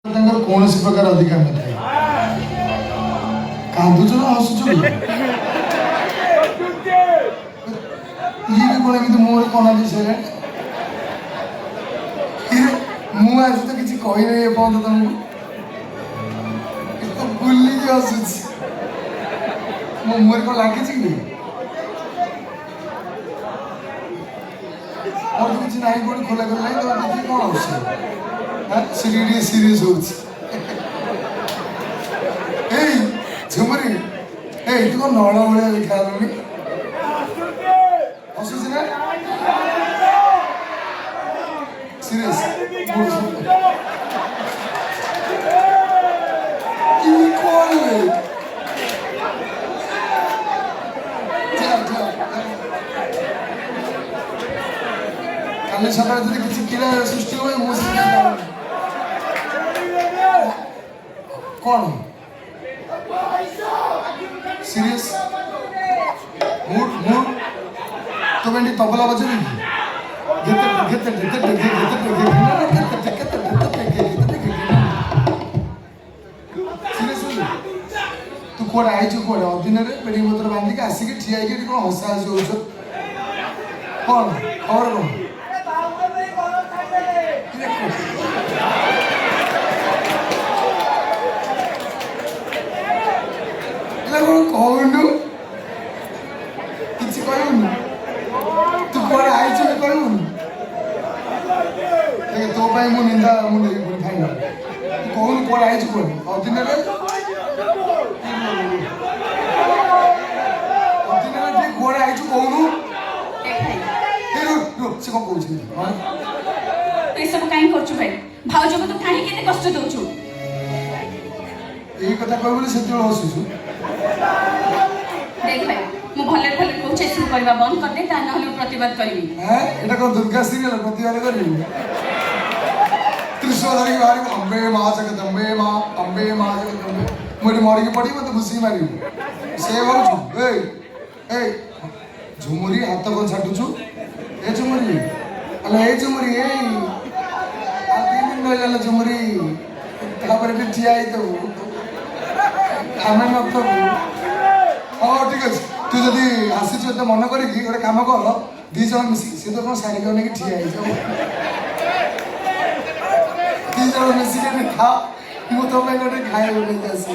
କୌଣସି ପ୍ରକାର ଅଧିକାର ନଥାଏ। କାନ୍ଦୁଛ ନା ହସୁଛ? ଇଏ ବି କ'ଣ ଏମିତି ମୁହଁରେ କଣା ଦେଇସାରିଲାଣି? ମୁଁ ଆଜି ତ କିଛି କହିନାହିଁ ଏପର୍ଯ୍ୟନ୍ତ ତମକୁ, ବୁଲିକି ହସୁଛି। ମୋ ମୁହଁରେ କ'ଣ ଲାଗିଛି କି? ମୋର ତ କିଛି ନାହିଁ, କୋଉଠି ଖୋଲା ଖୋଲା ନାହିଁ। ତମେ ଦେଖିକି କ'ଣ ହସୁଛ? ସିରିୟସ୍ ଟିକେ ସିରିୟସ୍ ହଉଛି। ଏଇ ଝୁମୁରି, ଏଇ ତୁ କ'ଣ ନଳ ଭଳିଆ ଦେଖା ହେଲୁଣି? ହସୁଛି ନା? ସିରିୟସ୍ কি করবে? কালি সকালে যদি কিছু ক্রিয়া সৃষ্টি হয় কোন সিরিয়াস মুড মুড তুমি এটি তবলা বাজাবে কি? গেতে গেতে গেতে গেতে গেতে तू कौन आई कौन अधीन बेडिंग पत्र बांधिक आसिक ठिया कौन हसा हसी हो कौन खबर कौन कहूनु किसी कहूनु तू कौन आई कहूनु तो मु निंदा मुझे फाइन तू कहूनु कौन आई कौन अधीन कौन आई कहूनु से कौन कहूँ तू सब कहीं करछु भाई भाउज को तो काहे केते कष्ट दउछु एई कथा कहबो से तो हसुछु देख भाई मु भले भले कहूछे सु करबा बंद कर दे ता न हले प्रतिवाद करबी हैं एटा को दुर्गा सीरियल प्रतिवाद करबी त्रिशूल धरि बाहर अम्बे मां जगदम्बे मां जगदम्बे मोरी मरी के पड़ी मत घुसी मारी से होछु ए झुमुरी हाथ को छाटुछु ए झुमुरी अले ए झुमुरी ए आ तीन दिन रहला झुमुरी तापर भी ठिया आई तो आमे न तो हां ठीक अछि तू जदी आसी छ त मन करी कि गोटे काम कर दी जण मिसी से तो कोन सारी कोने कि ठिया आई जाओ दी जण मिसी के खा मु तो मैं गोटे खाए बोले जासी